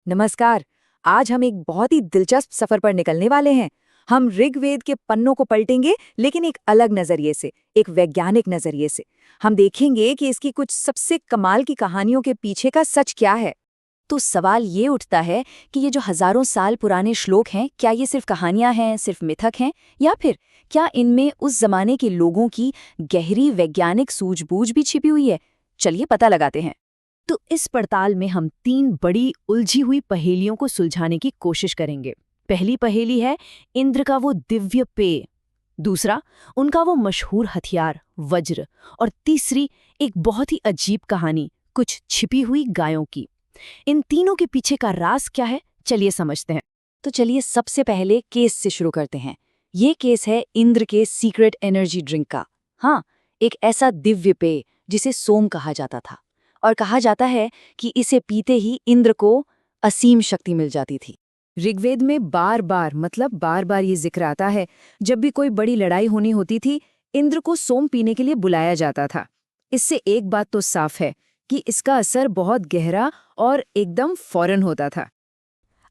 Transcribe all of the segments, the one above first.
नमस्कार। आज हम एक बहुत ही दिलचस्प सफर पर निकलने वाले हैं। हम ऋग्वेद के पन्नों को पलटेंगे, लेकिन एक अलग नजरिए से, एक वैज्ञानिक नजरिए से। हम देखेंगे कि इसकी कुछ सबसे कमाल की कहानियों के पीछे का सच क्या है। तो सवाल ये उठता है कि ये जो हजारों साल पुराने श्लोक हैं, क्या ये सिर्फ कहानियां हैं, सिर्फ मिथक हैं, या फिर क्या इनमें उस जमाने के लोगों की गहरी वैज्ञानिक सूझबूझ भी छिपी हुई है? चलिए पता लगाते हैं। तो इस पड़ताल में हम तीन बड़ी उलझी हुई पहेलियों को सुलझाने की कोशिश करेंगे। पहली पहेली है इंद्र का वो दिव्य पेय, दूसरा उनका वो मशहूर हथियार वज्र, और तीसरी एक बहुत ही अजीब कहानी कुछ छिपी हुई गायों की। इन तीनों के पीछे का राज क्या है, चलिए समझते हैं। तो चलिए सबसे पहले केस से शुरू करते हैं। ये केस है इंद्र के सीक्रेट एनर्जी ड्रिंक का। हाँ, एक ऐसा दिव्य पेय जिसे सोम कहा जाता था, और कहा जाता है कि इसे पीते ही इंद्र को असीम शक्ति मिल जाती थी। ऋग्वेद में बार बार ये जिक्र आता है, जब भी कोई बड़ी लड़ाई होनी होती थी, इंद्र को सोम पीने के लिए बुलाया जाता था। इससे एक बात तो साफ है कि इसका असर बहुत गहरा और एकदम फौरन होता था।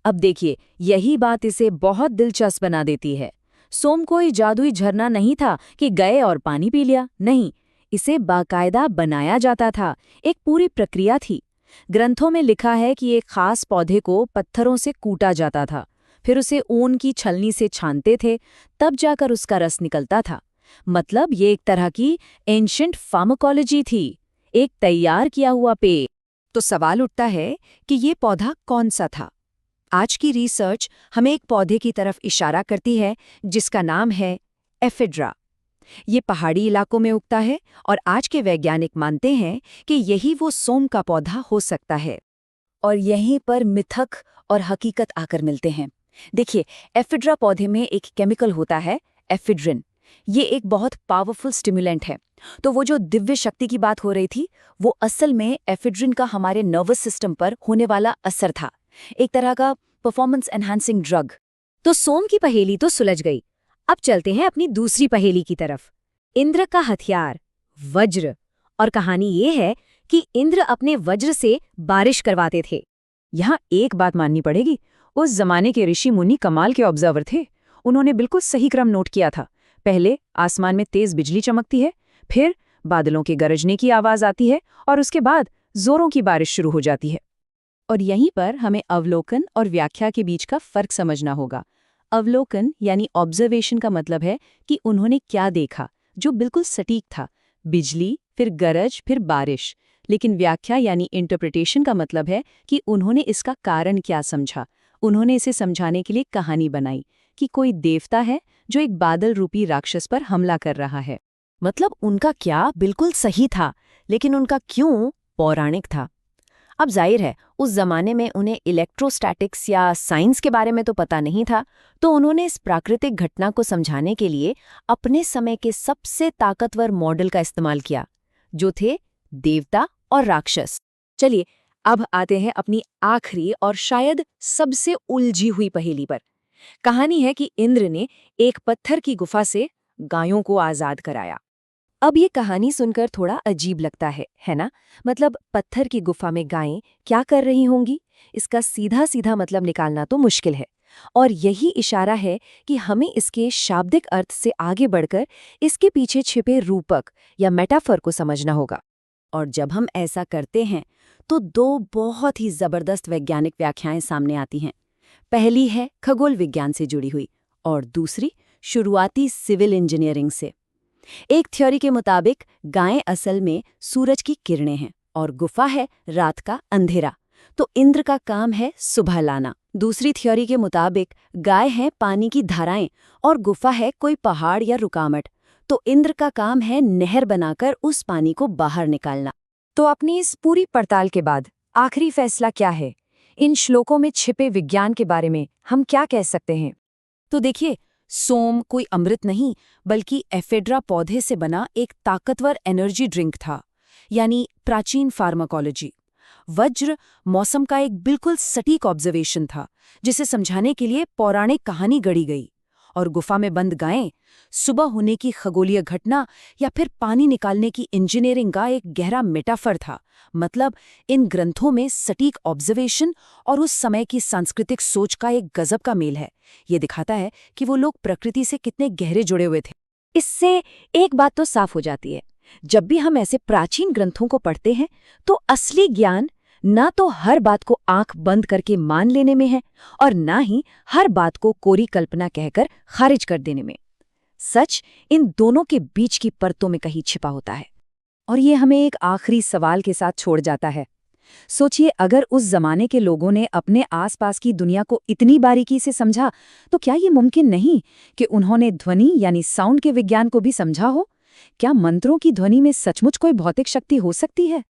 अब देखिए, यही बात इसे बहुत दिलचस्प बना देती है। सोम कोई जादुई झरना नहीं था कि गए और पानी पी लिया, नहीं। इसे बाकायदा बनाया जाता था, एक पूरी प्रक्रिया थी। ग्रंथों में लिखा है कि एक खास पौधे को पत्थरों से कूटा जाता था, फिर उसे ऊन की छलनी से छानते थे, तब जाकर उसका रस निकलता था। मतलब ये एक तरह की एंशिएंट फार्माकोलॉजी थी, एक तैयार किया हुआ पेय। तो सवाल उठता है कि ये पौधा कौन सा था? आज की रिसर्च हमें एक पौधे की तरफ इशारा करती है जिसका नाम है एफिड्रा। ये पहाड़ी इलाकों में उगता है, और आज के वैज्ञानिक मानते हैं कि यही वो सोम का पौधा हो सकता है। और यहीं पर मिथक और हकीकत आकर मिलते हैं। देखिए, एफिड्रा पौधे में एक केमिकल होता है, एफिड्रिन। ये एक बहुत पावरफुल स्टिमुलेंट है। तो वो जो दिव्य शक्ति की बात हो रही थी, वो असल में एफिड्रिन का हमारे नर्वस सिस्टम पर होने वाला असर था, एक तरह का परफॉर्मेंस एनहांसिंग ड्रग। तो सोम की पहेली तो सुलझ गई। अब चलते हैं अपनी दूसरी पहेली की तरफ। इंद्र का हथियार वज्र, और कहानी ये है कि इंद्र अपने वज्र से बारिश करवाते थे। यहाँ एक बात माननी पड़ेगी, उस जमाने के ऋषि मुनि कमाल के ऑब्जर्वर थे। उन्होंने बिल्कुल सही क्रम नोट किया था। पहले आसमान में तेज बिजली चमकती है, फिर बादलों के गरजने की आवाज आती है, और उसके बाद जोरों की बारिश शुरू हो जाती है। और यहीं पर हमें अवलोकन और व्याख्या के बीच का फर्क समझना होगा। अवलोकन यानी ऑब्जर्वेशन का मतलब है कि उन्होंने क्या देखा, जो बिल्कुल सटीक था, बिजली, फिर गरज, फिर बारिश। लेकिन व्याख्या यानी इंटरप्रिटेशन का मतलब है कि उन्होंने इसका कारण क्या समझा। उन्होंने इसे समझाने के लिए कहानी बनाई कि कोई देवता है जो एक बादल रूपी राक्षस पर हमला कर रहा है। मतलब उनका क्या बिल्कुल सही था, लेकिन उनका क्यों पौराणिक था। अब जाहिर है, उस जमाने में उन्हें इलेक्ट्रोस्टैटिक्स या साइंस के बारे में तो पता नहीं था, तो उन्होंने इस प्राकृतिक घटना को समझाने के लिए अपने समय के सबसे ताकतवर मॉडल का इस्तेमाल किया, जो थे देवता और राक्षस। चलिए, अब आते हैं अपनी आखिरी और शायद सबसे उलझी हुई पहेली पर। कहानी है कि इंद्र ने एक पत्थर की गुफा से गायों को आजाद कराया। अब ये कहानी सुनकर थोड़ा अजीब लगता है ना? मतलब पत्थर की गुफा में गायें क्या कर रही होंगी? इसका सीधा सीधा मतलब निकालना तो मुश्किल है। और यही इशारा है कि हमें इसके शाब्दिक अर्थ से आगे बढ़कर इसके पीछे छिपे रूपक या मेटाफर को समझना होगा। और जब हम ऐसा करते हैं, तो दो बहुत ही जबरदस्त वैज्ञानिक व्याख्याएं सामने आती हैं। पहली है खगोल विज्ञान से जुड़ी हुई, और दूसरी शुरुआती सिविल इंजीनियरिंग से। एक थ्योरी के मुताबिक गायें असल में सूरज की किरणें हैं, और गुफा है रात का अंधेरा, तो इंद्र का काम है सुबह लाना। दूसरी थ्योरी के मुताबिक गाय हैं पानी की धाराएं, और गुफा है कोई पहाड़ या रुकावट, तो इंद्र का काम है नहर बनाकर उस पानी को बाहर निकालना। तो अपनी इस पूरी पड़ताल के बाद आखिरी फैसला क्या है? इन श्लोकों में छिपे विज्ञान के बारे में हम क्या कह सकते हैं? तो देखिए, सोम कोई अमृत नहीं, बल्कि एफेड्रा पौधे से बना एक ताकतवर एनर्जी ड्रिंक था, यानी प्राचीन फार्माकोलॉजी। वज्र मौसम का एक बिल्कुल सटीक ऑब्जर्वेशन था, जिसे समझाने के लिए पौराणिक कहानी गढ़ी गई। और गुफा में बंद गायें, सुबह होने की खगोलीय घटना या फिर पानी निकालने की इंजीनियरिंग का एक गहरा मेटाफर था। मतलब इन ग्रंथों में सटीक ऑब्जर्वेशन और उस समय की सांस्कृतिक सोच का एक गजब का मेल है। ये दिखाता है कि वो लोग प्रकृति से कितने गहरे जुड़े हुए थे। इससे एक बात तो साफ हो जाती है, जब भी हम ऐसे प्राचीन ग्रंथों को पढ़ते हैं तो असली ज्ञान ना तो हर बात को आंख बंद करके मान लेने में है और ना ही हर बात को कोरी कल्पना कहकर खारिज कर देने में। सच इन दोनों के बीच की परतों में कहीं छिपा होता है। और ये हमें एक आखिरी सवाल के साथ छोड़ जाता है। सोचिए, अगर उस जमाने के लोगों ने अपने आसपास की दुनिया को इतनी बारीकी से समझा, तो क्या ये मुमकिन नहीं कि उन्होंने ध्वनि यानी साउंड के विज्ञान को भी समझा हो? क्या मंत्रों की ध्वनि में सचमुच कोई भौतिक शक्ति हो सकती है?